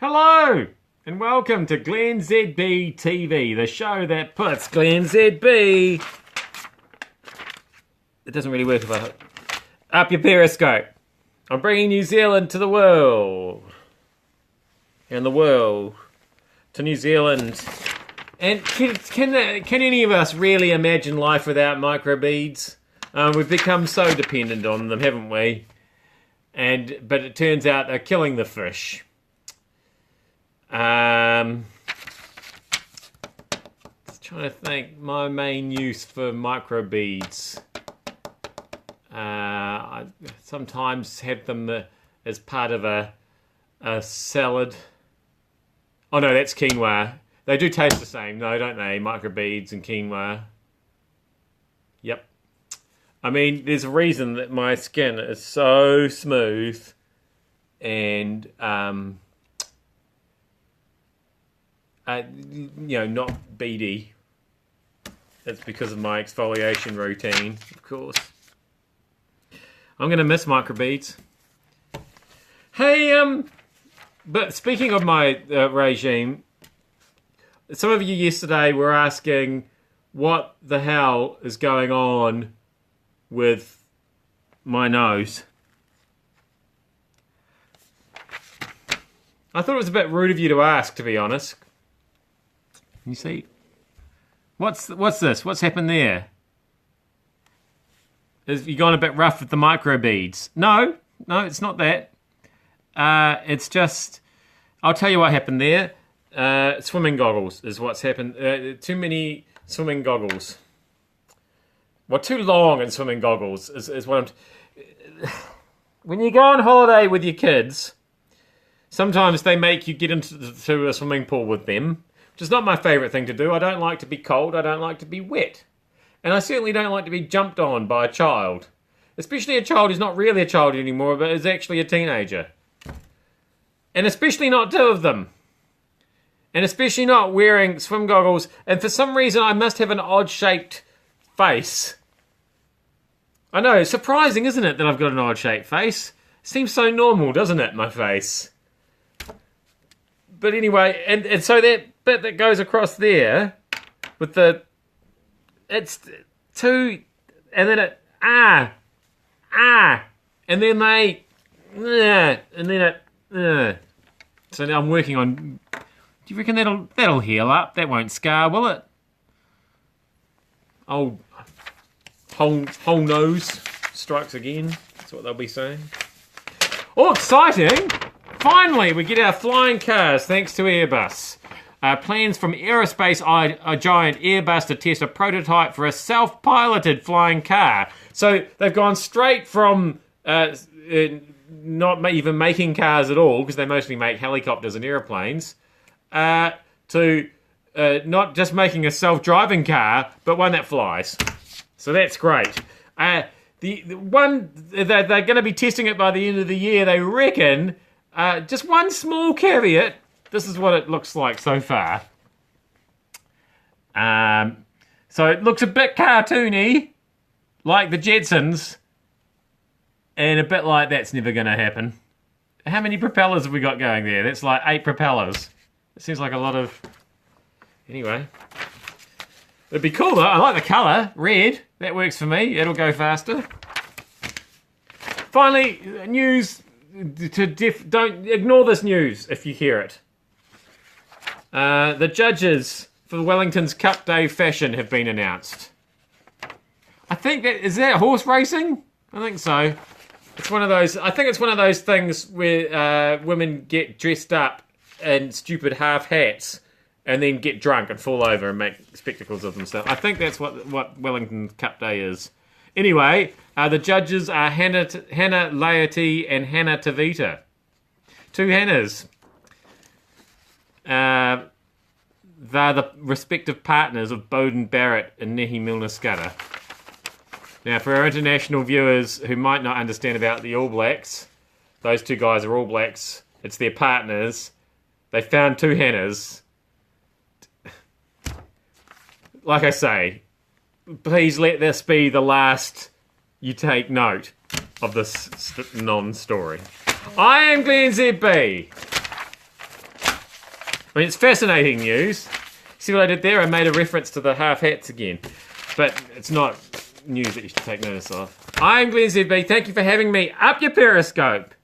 Hello, and welcome to glennzb TV, the show that puts glennzb... It doesn't really work if I... Up your Periscope. I'm bringing New Zealand to the world. And the world to New Zealand. And can any of us really imagine life without microbeads? We've become so dependent on them, haven't we? But it turns out they're killing the fish. Just trying to think, my main use for microbeads. I sometimes have them as part of a salad. Oh no, that's quinoa. They do taste the same, no, don't they? Microbeads and quinoa. Yep. I mean, there's a reason that my skin is so smooth and not beady. It's because of my exfoliation routine, of course. I'm going to miss microbeads. Hey, but speaking of my regime, some of you yesterday were asking what the hell is going on with my nose. I thought it was a bit rude of you to ask, to be honest. You see, what's this? What's happened there? Have you gone a bit rough with the microbeads? No, it's not that. It's just, I'll tell you what happened there. Swimming goggles is what's happened. Too many swimming goggles. Well, too long in swimming goggles is what I'm... When you go on holiday with your kids, sometimes they make you get into a swimming pool with them, which is not my favourite thing to do. I don't like to be cold. I don't like to be wet. And I certainly don't like to be jumped on by a child. Especially a child who's not really a child anymore, but is actually a teenager. And especially not two of them. And especially not wearing swim goggles. And for some reason, I must have an odd-shaped face. I know, it's surprising, isn't it, that I've got an odd-shaped face? It seems so normal, doesn't it, my face? But anyway, and so that bit that goes across there, with the... It's two, and then it, and then they, and then it, So now I'm working on, do you reckon that'll heal up? That won't scar, will it? Oh, whole nose strikes again. That's what they'll be saying. Oh, exciting! Finally, we get our flying cars thanks to Airbus. Plans from aerospace giant Airbus to test a prototype for a self-piloted flying car. So they've gone straight from not even making cars at all, because they mostly make helicopters and airplanes, to not just making a self-driving car, but one that flies. So that's great. The one they're going to be testing it by the end of the year, they reckon. Just one small caveat. This is what it looks like so far. So it looks a bit cartoony, like the Jetsons, and a bit like that's never going to happen. How many propellers have we got going there? That's like 8 propellers. It seems like a lot of... Anyway. It'd be cool though. I like the colour. Red. That works for me. It'll go faster. Finally, news. Don't ignore this news if you hear it. The judges for Wellington's Cup Day fashion have been announced. I think is that horse racing? I think so. It's one of those. I think it's one of those things where women get dressed up in stupid half hats and then get drunk and fall over and make spectacles of themselves. I think that's what Wellington Cup Day is. Anyway, the judges are Hannah Laity and Hannah Tavita. 2 Hannahs. They're the respective partners of Bowden Barrett and Nehi Milner-Skudder. Now, for our international viewers who might not understand about the All Blacks, those 2 guys are All Blacks. It's their partners. They found 2 Hannahs. Like I say, please let this be the last you take note of this non-story. I am glennzb. I mean, it's fascinating news. See what I did there? I made a reference to the half hats again. But it's not news that you should take notice of. I'm glennzb. Thank you for having me. Up your Periscope.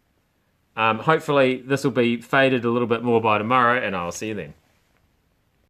Hopefully this will be faded a little bit more by tomorrow, and I'll see you then.